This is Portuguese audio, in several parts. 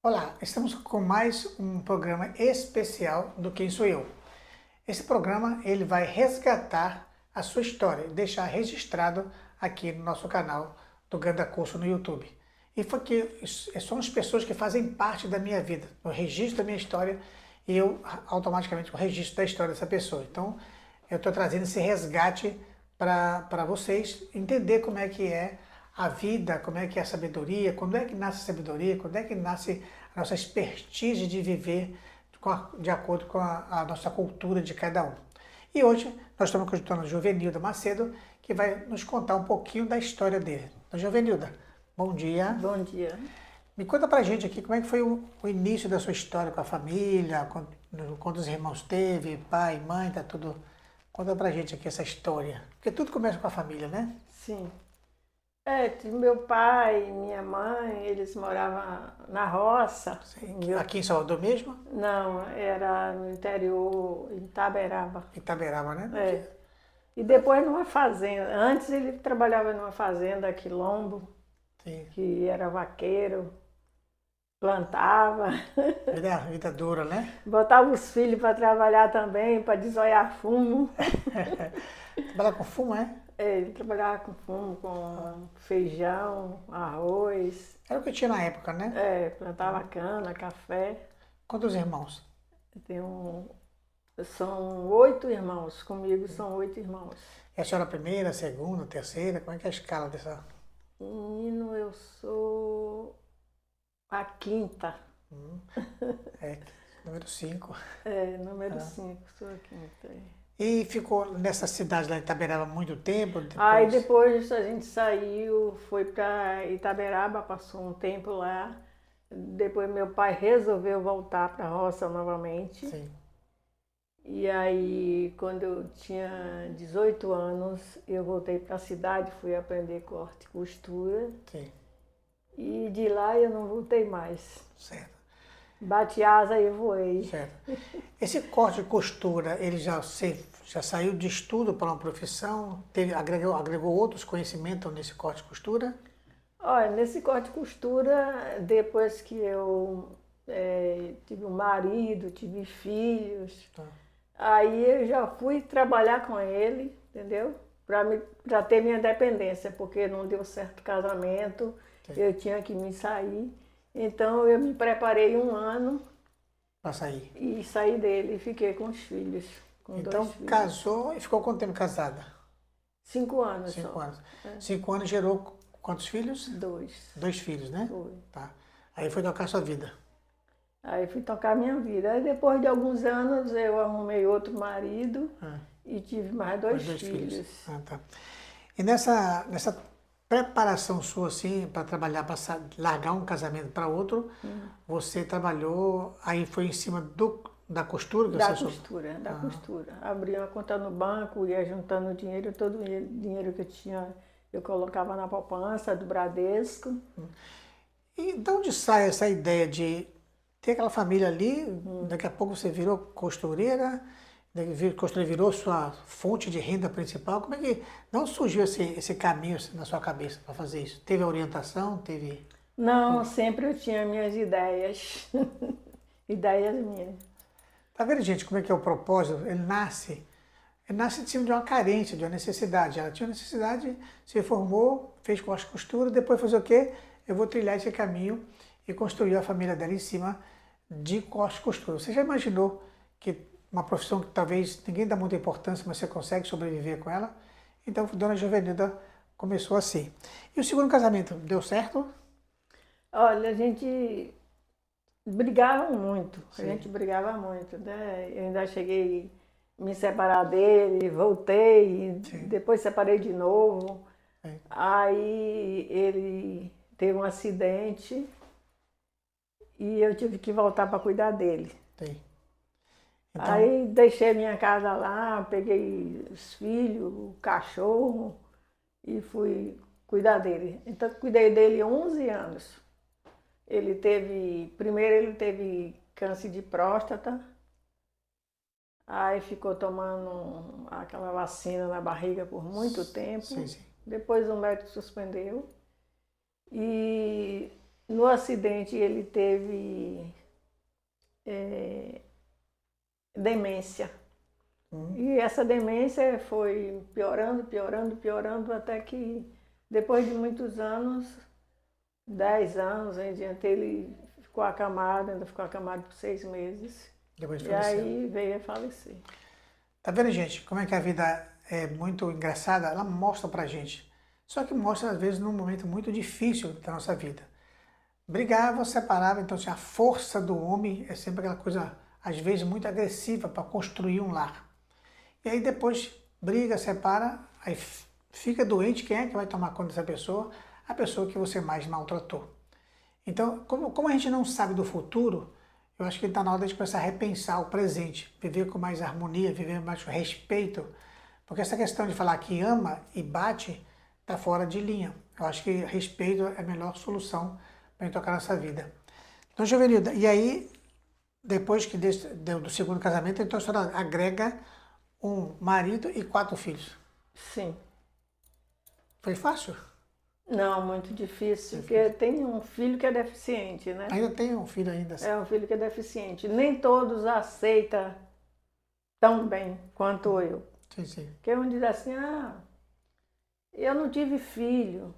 Olá, estamos com mais um programa especial do Quem Sou Eu. Esse programa ele vai resgatar a sua história, deixar registrado aqui no nosso canal do Ganda Curso no YouTube. E foi que são as pessoas que fazem parte da minha vida, o registro da minha história e eu automaticamente o registro da história dessa pessoa. Então eu estou trazendo esse resgate para vocês entender como é que é a vida, como é que é a sabedoria, quando é que nasce a sabedoria, quando é que nasce a nossa expertise de viver de acordo com a nossa cultura de cada um. E hoje nós estamos com a dona Jovenilda Macedo, que vai nos contar um pouquinho da história dele. Dona Jovenilda, bom dia. Bom dia. Me conta pra gente aqui como é que foi o início da sua história com a família, quantos irmãos teve, pai, mãe, tá tudo. Conta pra gente aqui essa história. Porque tudo começa com a família, né? Sim. Meu pai e minha mãe, eles moravam na roça. Aqui em Salvador mesmo? Não, era no interior, em Itaberaba. Itaberaba, né? É. E depois numa fazenda. Antes ele trabalhava numa fazenda, Quilombo, Sim. que era vaqueiro, plantava, Vida dura, né? botava os filhos para trabalhar também, para desoiar fumo. Trabalhar com fumo, é? Ele trabalhava com fumo, com feijão, arroz. Era o que tinha na época, né? Plantava cana, café. Quantos irmãos? Tenho, são 8 irmãos, comigo são 8 irmãos. E a senhora primeira, segunda, terceira? Como é que é a escala dessa? Menino, eu sou a quinta. É, número 5. Número 5, sou a quinta. E ficou nessa cidade lá em Itaberaba muito tempo? Aí depois a gente saiu, foi para Itaberaba, passou um tempo lá. Depois meu pai resolveu voltar para a roça novamente. Sim. E aí, quando eu tinha 18 anos, eu voltei para a cidade, fui aprender corte e costura. Sim. E de lá eu não voltei mais. Certo. Bati asa e voei. Certo. Esse corte e costura, ele já saiu de estudo para uma profissão? Agregou outros conhecimentos nesse corte e costura? Olha, nesse corte e costura, depois que eu tive um marido, tive filhos, Tá. aí eu já fui trabalhar com ele, entendeu? Para ter minha dependência, porque não deu certo o casamento, Sim. eu tinha que me sair. Então eu me preparei um ano Para sair. e saí dele e fiquei com os filhos. Com Então 2 filhos. casou e ficou quanto tempo casada? 5 anos 5 só. anos. 5 anos gerou quantos filhos? 2. 2 filhos, né? Foi. Tá. Aí foi tocar sua vida. Aí fui tocar minha vida. Aí depois de alguns anos eu arrumei outro marido e tive mais Mais 2 filhos. Ah, tá. E nessa preparação sua, assim, para trabalhar, para largar um casamento para outro, você trabalhou, aí foi em cima da costura que Da você costura, da costura. Abri uma conta no banco, ia juntando dinheiro, todo o dinheiro que eu tinha, eu colocava na poupança do Bradesco. E de onde sai essa ideia de ter aquela família ali, daqui a pouco você virou costureira, costureira virou sua fonte de renda principal? Como é que não surgiu esse caminho na sua cabeça para fazer isso? Teve orientação? Teve... Não, sempre eu tinha minhas ideias, ideias minhas. Tá vendo, gente, como é que é o propósito? Ele nasce de cima de uma carência, de uma necessidade. Ela tinha necessidade, se formou, fez com as costuras, depois fazer o quê? Eu vou trilhar esse caminho e construir a família dela em cima de costura. Você já imaginou que uma profissão que talvez ninguém dá muita importância, mas você consegue sobreviver com ela? Então, Dona Jovenilda começou assim. E o segundo casamento, deu certo? Olha, a gente brigava muito, Sim. a gente brigava muito, né? Eu ainda cheguei a me separar dele, voltei, Sim. depois separei de novo. Sim. Aí ele teve um acidente e eu tive que voltar para cuidar dele. Sim. Então, Aí deixei minha casa lá, peguei os filhos, o cachorro e fui cuidar dele. Então cuidei dele 11 anos. Primeiro ele teve câncer de próstata, aí ficou tomando aquela vacina na barriga por muito tempo. sim, sim. Depois o médico suspendeu. E No acidente ele teve demência. E essa demência foi piorando, piorando, piorando, até que depois de muitos anos, 10 anos em diante, ele ficou acamado, ainda ficou acamado por 6 meses. Depois E faleceu. aí veio a falecer. Tá vendo, gente, como é que a vida é muito engraçada? Ela mostra pra gente. Só que mostra, às vezes, num momento muito difícil da nossa vida. Brigava, separava, então assim, a força do homem é sempre aquela coisa, às vezes, muito agressiva para construir um lar. E aí depois briga, separa, aí fica doente, quem é que vai tomar conta dessa pessoa? A pessoa que você mais maltratou. Então, como a gente não sabe do futuro, eu acho que está na hora de começar a repensar o presente, viver com mais harmonia, viver mais com respeito, porque essa questão de falar que ama e bate está fora de linha. Eu acho que respeito é a melhor solução para gente tocar nessa vida. Então, Jovenilda, e aí, depois que do segundo casamento, então a senhora agrega um marido e 4 filhos. Sim. Foi fácil? Não, muito difícil, porque tem um filho que é deficiente, né? Ainda tem um filho ainda. É um filho que é deficiente. Nem todos aceitam tão bem quanto eu. Sim, sim. Porque um diz assim, eu não tive filho,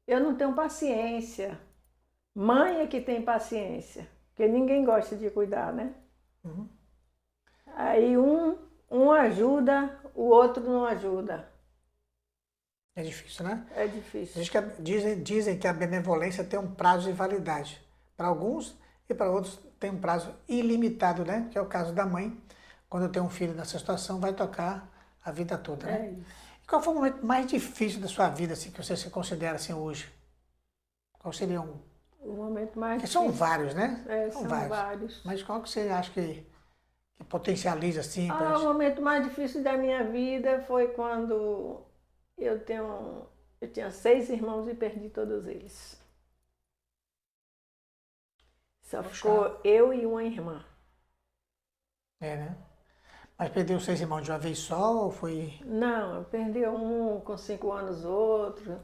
eu não tenho paciência. Mãe é que tem paciência, porque ninguém gosta de cuidar, né? Uhum. Aí um ajuda, o outro não ajuda. É difícil, né? É difícil. Dizem que a benevolência tem um prazo de validade. Para alguns e para outros tem um prazo ilimitado, né? Que é o caso da mãe. Quando tem um filho nessa situação, vai tocar a vida toda, né? É isso. E qual foi o momento mais difícil da sua vida, assim, que você se considera assim hoje? Qual seria um? O momento mais Porque são difícil. vários, né? São vários. Mas qual que você acha que potencializa assim? O momento mais difícil da minha vida foi quando eu tinha 6 irmãos e perdi todos eles. Só ficou eu e uma irmã. É, né? Mas perdeu 6 irmãos de uma vez só ou foi? Não, perdeu um com 5 anos, outro.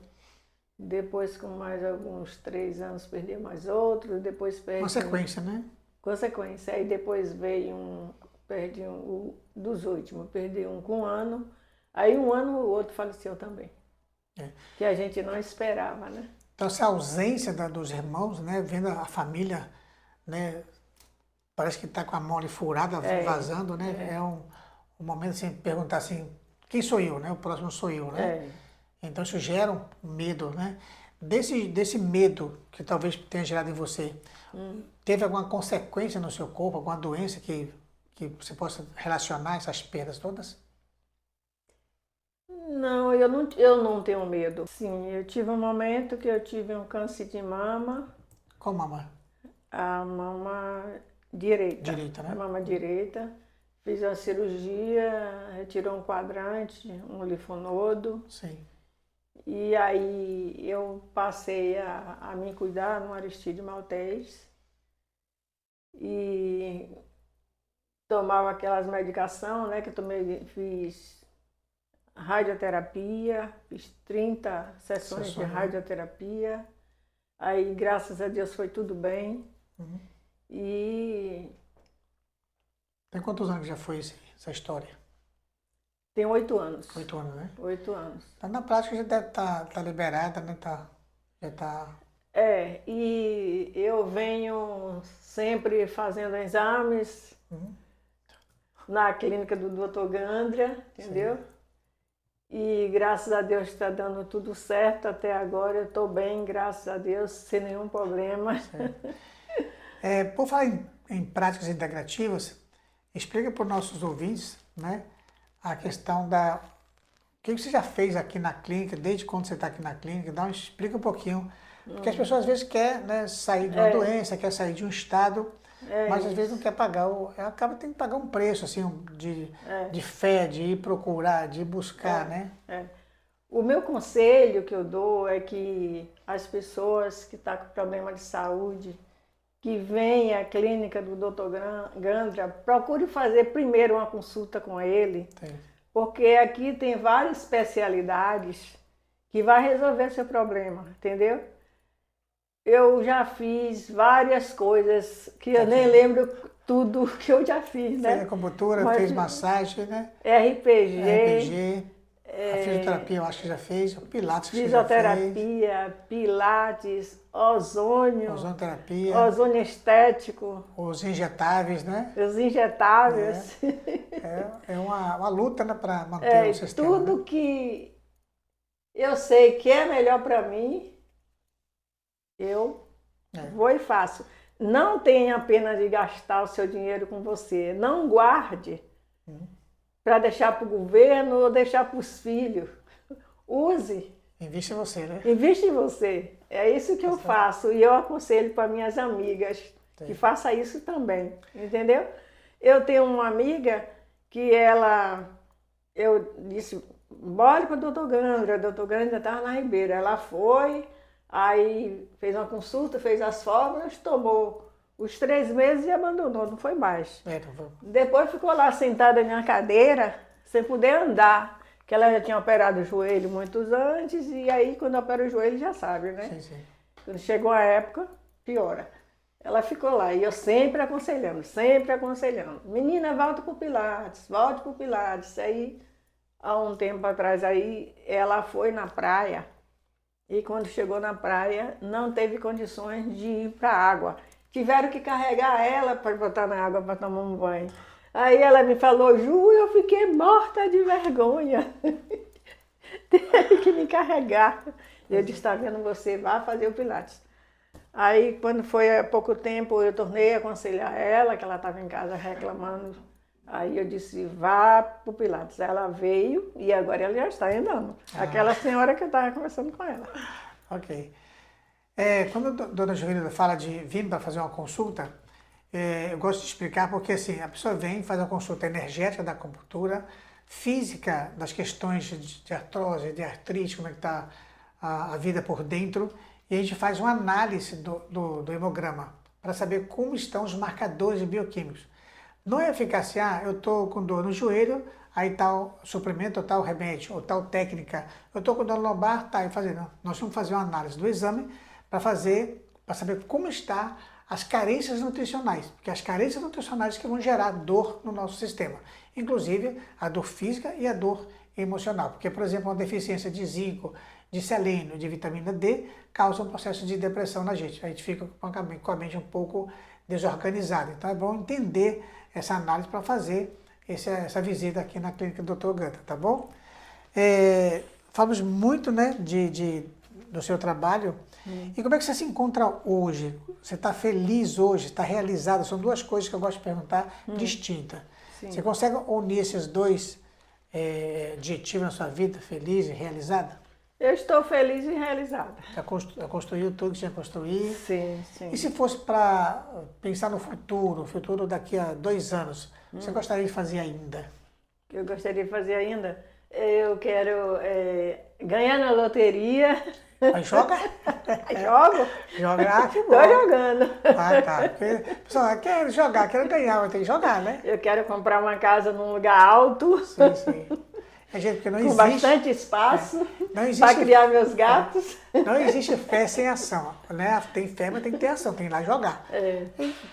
Depois, com mais alguns 3 anos, perdeu mais outro. Depois perdi. Uma sequência, né? Consequência. Aí depois veio perdi dos últimos, perdi um com 1 ano. Aí 1 ano o outro faleceu também. Que a gente não esperava, né? Então essa ausência dos irmãos, né? Vendo a família, né? Parece que está com a mão ali furada, vazando, né? É um momento assim, perguntar assim, quem sou eu, né? O próximo sou eu, né? Então isso gera um medo, né? Desse medo que talvez tenha gerado em você, teve alguma consequência no seu corpo, alguma doença que você possa relacionar essas perdas todas? Não, eu não tenho medo. Sim, eu tive um momento que eu tive um câncer de mama. Qual mama? A mama direita. Direita, né? A mama direita. Fiz uma cirurgia, retirou um quadrante, um linfonodo. Sim. E aí eu passei a me cuidar no Aristide Maltês. E tomava aquelas medicações, né? Que eu fiz radioterapia, fiz 30 sessões de radioterapia. Aí, graças a Deus, foi tudo bem. E... Tem quantos anos que já foi essa história? Tem 8 anos. 8 anos, né? 8 anos. Então, na prática já deve estar liberada, né? Já tá... E eu venho sempre fazendo exames na clínica do Dr. Gandra, entendeu? Sim. E graças a Deus está dando tudo certo até agora. Eu estou bem, graças a Deus, sem nenhum problema. Por falar em práticas integrativas, explica para os nossos ouvintes, né, a questão da... O que você já fez aqui na clínica, desde quando você está aqui na clínica? Explica um pouquinho. Porque as pessoas às vezes querem, né, sair de uma doença, quer sair de um estado, mas às vezes não quer pagar, acaba tendo que pagar um preço assim, de fé, de ir procurar, de ir buscar, né? O meu conselho que eu dou é que as pessoas que estão com problema de saúde, que vêm à clínica do Dr. Gandra, procure fazer primeiro uma consulta com ele, porque aqui tem várias especialidades que vai resolver seu problema, entendeu? eu já fiz várias coisas que eu nem lembro tudo que eu já fiz, né? Fez acupuntura, Mas fez massagem, né? RPG, RPG, a fisioterapia eu acho que já fez, o Pilates que você já fez, fisioterapia, pilates, ozônio, ozonoterapia, ozônio estético, os injetáveis, né? os injetáveis. É uma luta, né, para manter o sistema. Tudo Né? que eu sei que é melhor para mim, eu vou e faço. Não tenha pena de gastar o seu dinheiro com você. Não guarde para deixar para o governo ou deixar para os filhos. Use. Invista em você, né? Investe em você. É isso que eu faço. E eu aconselho para minhas amigas que façam isso também. Entendeu? Eu tenho uma amiga que eu disse, bora para o doutor Gandra. O doutor Gandra estava na Ribeira. Ela foi, aí fez uma consulta, fez as fórmulas, tomou os 3 meses e abandonou, não foi mais. Depois ficou lá sentada na cadeira, sem poder andar, que ela já tinha operado o joelho muitos antes, e aí quando opera o joelho já sabe, né? Sim, sim. Quando chegou a época, piora. Ela ficou lá, e eu sempre aconselhando. Menina, volta pro Pilates, volte pro Pilates. Aí, há um tempo atrás, aí, ela foi na praia, e quando chegou na praia, não teve condições de ir para a água. Tiveram que carregar ela para botar na água para tomar um banho. Aí ela me falou, Ju, eu fiquei morta de vergonha. Teve que me carregar. Eu disse, está vendo, você vai fazer o Pilates. Aí, quando foi há pouco tempo, eu tornei a aconselhar ela, que ela estava em casa reclamando. Aí eu disse, vá para o Pilates. Ela veio e agora ela já está andando. Aquela senhora que eu estava conversando com ela. Ok. Quando a dona Joelida fala de vir para fazer uma consulta, eu gosto de explicar porque assim, a pessoa vem, faz uma consulta energética da acupuntura, física das questões de artrose, de artrite, como é que está a vida por dentro, e a gente faz uma análise do hemograma para saber como estão os marcadores bioquímicos. Não é ficar assim, eu estou com dor no joelho, aí tal suplemento, ou tal remédio, ou tal técnica. Eu estou com dor no lombar, tá, não. Nós vamos fazer uma análise do exame para saber como está as carências nutricionais, porque as carências nutricionais que vão gerar dor no nosso sistema, inclusive a dor física e a dor emocional, porque, por exemplo, uma deficiência de zinco, de selênio, de vitamina D, causa um processo de depressão na gente. A gente fica com a mente um pouco desorganizada. Então é bom entender essa análise para fazer essa visita aqui na clínica do Dr. Gandra, tá bom? Falamos muito, né, do seu trabalho. E como é que você se encontra hoje? Você está feliz hoje? Está realizada? São 2 coisas que eu gosto de perguntar distintas. Você consegue unir esses 2 adjetivos na sua vida, feliz e realizada? Eu estou feliz e realizada. Já construiu tudo que tinha que construir? Sim. E se fosse para pensar no futuro daqui a 2 anos, você gostaria de fazer ainda? Eu gostaria de fazer ainda? Eu quero ganhar na loteria. Mas joga? Jogo? Jogar, que bom. Estou jogando. Tá. Porque, pessoal, quero jogar, quero ganhar, mas tem que jogar, né? Eu quero comprar uma casa num lugar alto. Sim. Gente, porque não com existe, bastante espaço existe para criar meus gatos. Não existe fé sem ação, né? Tem fé, mas tem que ter ação, tem que ir lá jogar.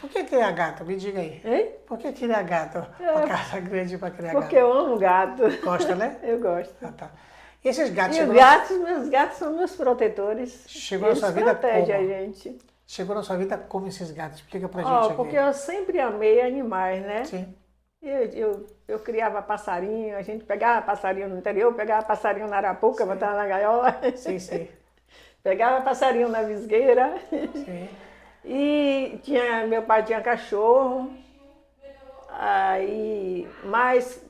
Por que criar gato? Me diga aí. Hein? Por que criar gato? Uma casa grande para criar gato. Porque eu amo gato. Gosta, né? Eu gosto. Tá. E esses gatos... Meus gatos são meus protetores. Chegou na sua vida protegem como? a gente. Chegou na sua vida como esses gatos? Explica pra gente aqui. Porque eu sempre amei animais, né? Sim. Eu criava passarinho, a gente pegava passarinho no interior, pegava passarinho na arapuca, botava na gaiola. Sim. Pegava passarinho na visgueira. Sim. E meu pai tinha cachorro. Mas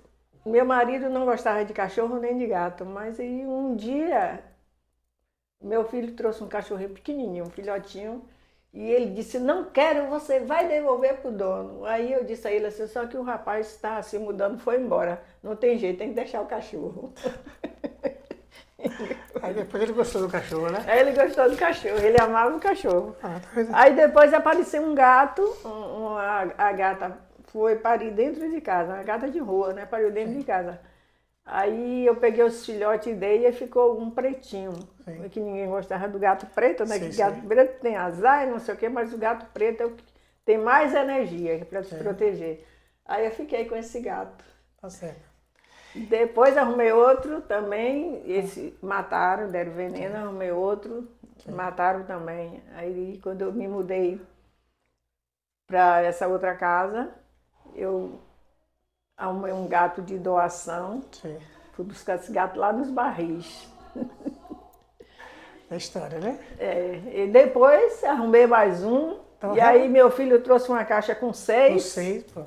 meu marido não gostava de cachorro nem de gato. Mas aí um dia, meu filho trouxe um cachorrinho pequenininho, um filhotinho. E ele disse, não quero, você vai devolver pro dono. Aí eu disse a ele assim, só que o rapaz está se mudando, foi embora. Não tem jeito, tem que deixar o cachorro. Aí depois ele gostou do cachorro, né? Aí ele gostou do cachorro, ele amava o cachorro. Aí depois apareceu um gato, a gata foi parir dentro de casa, uma gata de rua, né? Pariu dentro de casa. Aí eu peguei os filhotes dele e ficou um pretinho. Sim. Que ninguém gostava do gato preto, né? Sim, Que sim. gato preto tem azar e não sei o quê, mas o gato preto é o que tem mais energia para se proteger. Aí eu fiquei com esse gato. Tá certo. Depois arrumei outro também, esse mataram, deram veneno, arrumei outro, mataram também. Aí quando eu me mudei para essa outra casa, eu arrumei um gato de doação, Sim. fui buscar esse gato lá nos barris. É história, né? E depois arrumei mais um, Então, e aí meu filho trouxe uma caixa com 6. Vocês, pô.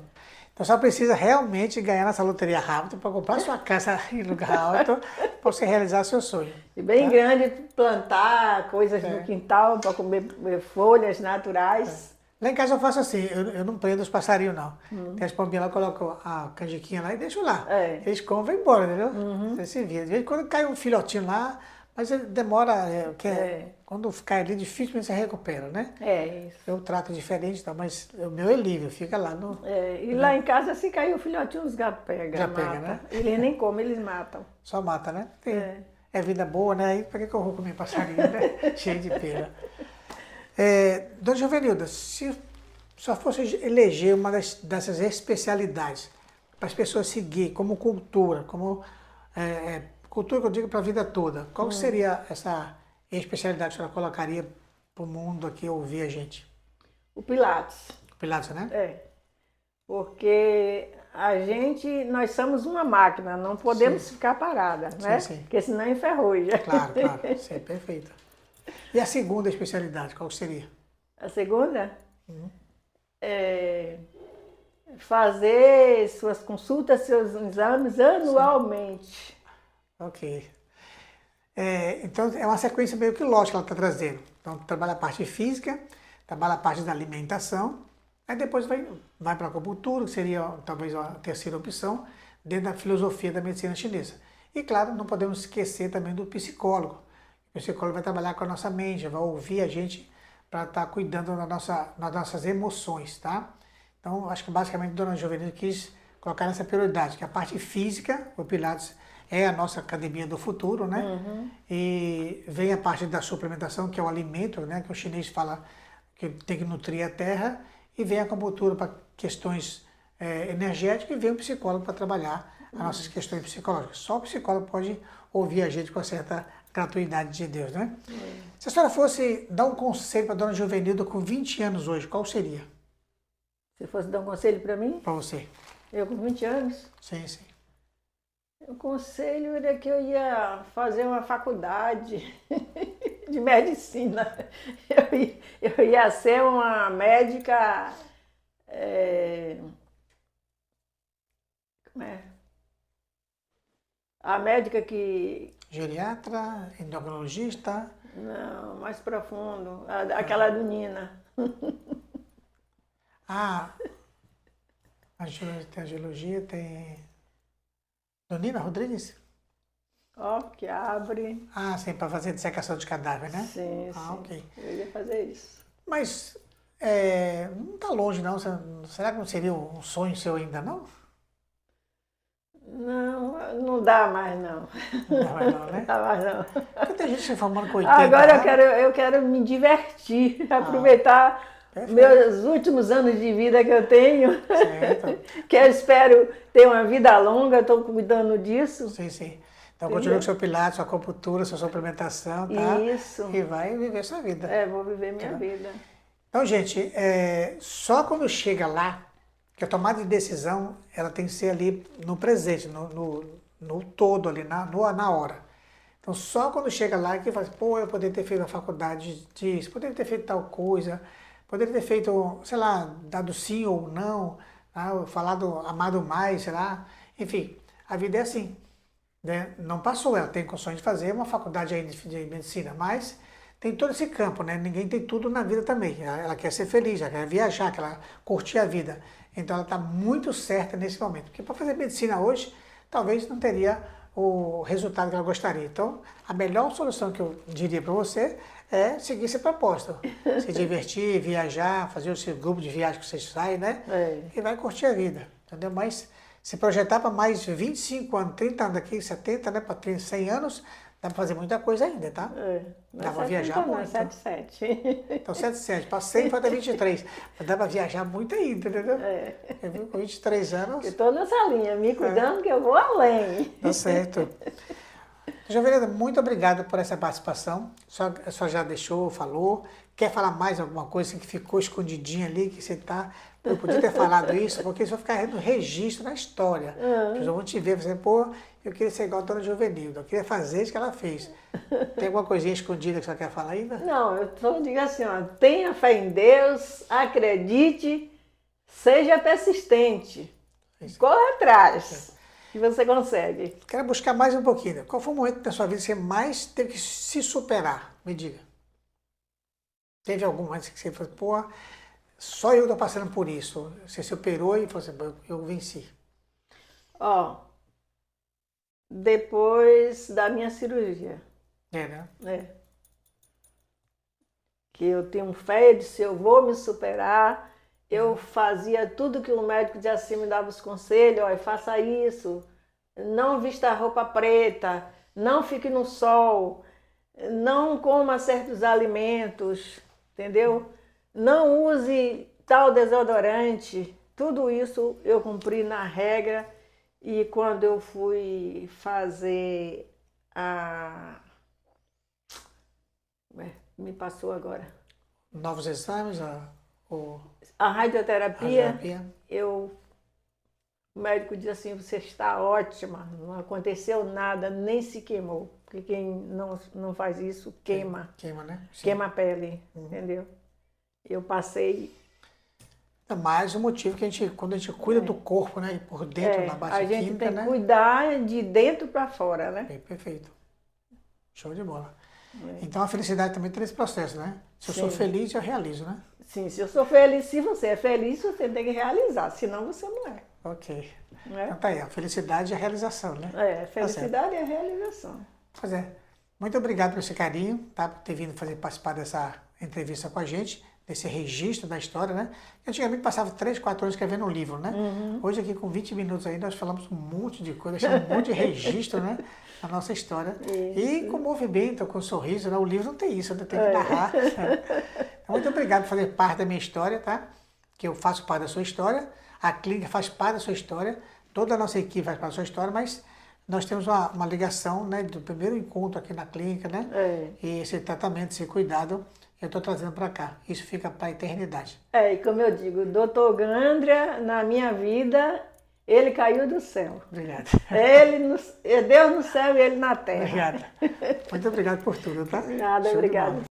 Então só precisa realmente ganhar nessa loteria rápida para comprar sua casa em lugar alto para você realizar seu sonho. E bem tá? grande, plantar coisas no quintal para comer folhas naturais. Lá em casa eu faço assim, eu não prendo os passarinhos não. Tem as pombinhas lá, eu coloco a canjiquinha lá e deixo lá. Eles comem e vão embora, entendeu? Você se vira. De vez em quando cai um filhotinho lá, mas ele demora, quando cai ali, dificilmente você recupera, né? É isso. Eu trato diferente, tá? Mas o meu é livre, fica lá no... E lá em casa, se cair o filhotinho, os gatos pegam. Já pega, né? Eles nem comem, eles matam. Só mata, né? É vida boa, né? Aí pra que eu vou comer passarinho, né? Cheio de pena. Dona Jovenilda, se só fosse eleger uma dessas especialidades para as pessoas seguir como cultura, cultura que eu digo para a vida toda, qual seria essa especialidade que a senhora colocaria para o mundo aqui ouvir a gente? O Pilates. O Pilates, né? Porque nós somos uma máquina, não podemos ficar parada, né? Sim. Porque senão enferruja. Claro. Sim, perfeito. E a segunda especialidade, qual seria? A segunda? Fazer suas consultas, seus exames anualmente. Ok. Então é uma sequência meio que lógica que ela está trazendo. Então trabalha a parte física, trabalha a parte da alimentação, aí depois vai para a acupuntura, que seria talvez a terceira opção, dentro da filosofia da medicina chinesa. E claro, não podemos esquecer também do psicólogo. O psicólogo vai trabalhar com a nossa mente, vai ouvir a gente para estar cuidando das nossas emoções, tá? Então, acho que basicamente a Dona Jovenilda quis colocar nessa prioridade, que a parte física, o Pilates é a nossa academia do futuro, né? E vem a parte da suplementação, que é o alimento, né? Que o chinês fala que tem que nutrir a terra, e vem a acupuntura para questões energéticas, e vem o psicólogo para trabalhar as nossas questões psicológicas. Só o psicólogo pode ouvir a gente com certa gratuidade de Deus, né? Se a senhora fosse dar um conselho para a Dona Jovenilda com 20 anos hoje, qual seria? Se fosse dar um conselho para mim? Para você. Eu com 20 anos? Sim. O conselho era que eu ia fazer uma faculdade de medicina. Eu ia ser uma médica... como é? A médica que... Geriatra, endocrinologista. Não, mais profundo. Aquela do Nina. A geologia tem... Donina Rodrigues? Que abre. Sim, para fazer dissecação de cadáver, né? Sim. Ok. Eu ia fazer isso. Mas não está longe, não. Será que não seria um sonho seu ainda, não? Não dá mais, não. Não dá mais, não, né? Não dá mais, não. Porque tem gente se formando com 80 Agora anos. eu quero me divertir, aproveitar meus últimos anos de vida que eu tenho. Certo. Que eu espero ter uma vida longa, estou cuidando disso. Sim. Então continua com seu pilates, sua acupuntura, sua suplementação, tá? Isso. E vai viver sua vida. Vou viver minha vida. Então, gente, só quando chega lá, que a tomada de decisão, ela tem que ser ali no presente, no todo ali, na hora. Então, só quando chega lá que faz, eu poderia ter feito a faculdade disso, poderia ter feito tal coisa, poderia ter feito, sei lá, dado sim ou não, falado amado mais, sei lá. Enfim, a vida é assim, né? Não passou, ela tem condições de fazer uma faculdade aí de medicina, mas tem todo esse campo, né? Ninguém tem tudo na vida também. Ela quer ser feliz, ela quer viajar, quer curtir a vida. Então ela está muito certa nesse momento. Porque para fazer medicina hoje, talvez não teria o resultado que ela gostaria. Então, a melhor solução que eu diria para você é seguir esse propósito. Se divertir, viajar, fazer o seu grupo de viagem que vocês saem, né? E vai curtir a vida, entendeu? Mas Se projetar para mais 25 anos, 30 anos daqui, 70, né? Para 100 anos, dá para fazer muita coisa ainda, tá? Dá para viajar muito. 77. Então, 77, para 100 falta 23. Mas dá para viajar muito ainda, entendeu? Com 23 anos. Eu estou nessa linha, me cuidando que eu vou além. Tá certo. Jovelina, muito obrigado por essa participação. A senhora já deixou, falou. Quer falar mais alguma coisa que ficou escondidinha ali, que você tá... Eu podia ter falado isso, porque isso vai ficar no registro na história. As pessoas vão te ver, você, pô, eu queria ser igual a dona Jovenilda, eu queria fazer isso que ela fez. Tem alguma coisinha escondida que você quer falar ainda? Não, eu só digo assim, ó, tenha fé em Deus, acredite, seja persistente, corra atrás, que você consegue. Quero buscar mais um pouquinho. Qual foi o momento da sua vida que você mais teve que se superar? Me diga. Teve algum momento que você falou, pô, só eu estou passando por isso. Você superou e falou assim, eu venci. Ó, depois da minha cirurgia. Né? Que eu tenho fé de se eu vou me superar, eu fazia tudo que o médico de assim me dava os conselhos, ó, faça isso, não vista roupa preta, não fique no sol, não coma certos alimentos, entendeu? Não use tal desodorante. Tudo isso eu cumpri na regra e quando eu fui fazer me passou agora. Novos exames? A radioterapia, o médico disse assim, você está ótima, não aconteceu nada, nem se queimou. Porque quem não faz isso, queima. Queima, né? Sim. Queima a pele, entendeu? Eu passei... É mais um motivo que quando a gente cuida do corpo, né? Por dentro, na base química, né? A gente tem que cuidar de dentro para fora, né? Perfeito. Show de bola. Então a felicidade também tem esse processo, né? Se eu sou feliz, eu realizo, né? Sim, se eu sou feliz, se você é feliz, você tem que realizar, senão você não é. Ok. Então tá aí, a felicidade e a realização, né? Felicidade é a realização. Pois é. Muito obrigado por esse carinho, tá? Por ter vindo participar dessa entrevista com a gente, desse registro da história, né? Antigamente passava 3, 4 anos escrevendo um livro, né? Hoje aqui com 20 minutos aí nós falamos um monte de coisa, deixamos um monte de registro, né? Da nossa história. Isso. E com movimento, com sorriso, né? O livro não tem isso, eu tenho que narrar. Então, muito obrigado por fazer parte da minha história, tá? Que eu faço parte da sua história, a clínica faz parte da sua história, toda a nossa equipe faz parte da sua história, mas nós temos uma ligação, né, do primeiro encontro aqui na clínica, né? E esse tratamento, esse cuidado, eu estou trazendo para cá. Isso fica para a eternidade. E como eu digo, o doutor Gandria, na minha vida, ele caiu do céu. Obrigado. Deus no céu e ele na terra. Obrigado. Muito obrigado por tudo, tá? Nada, obrigado.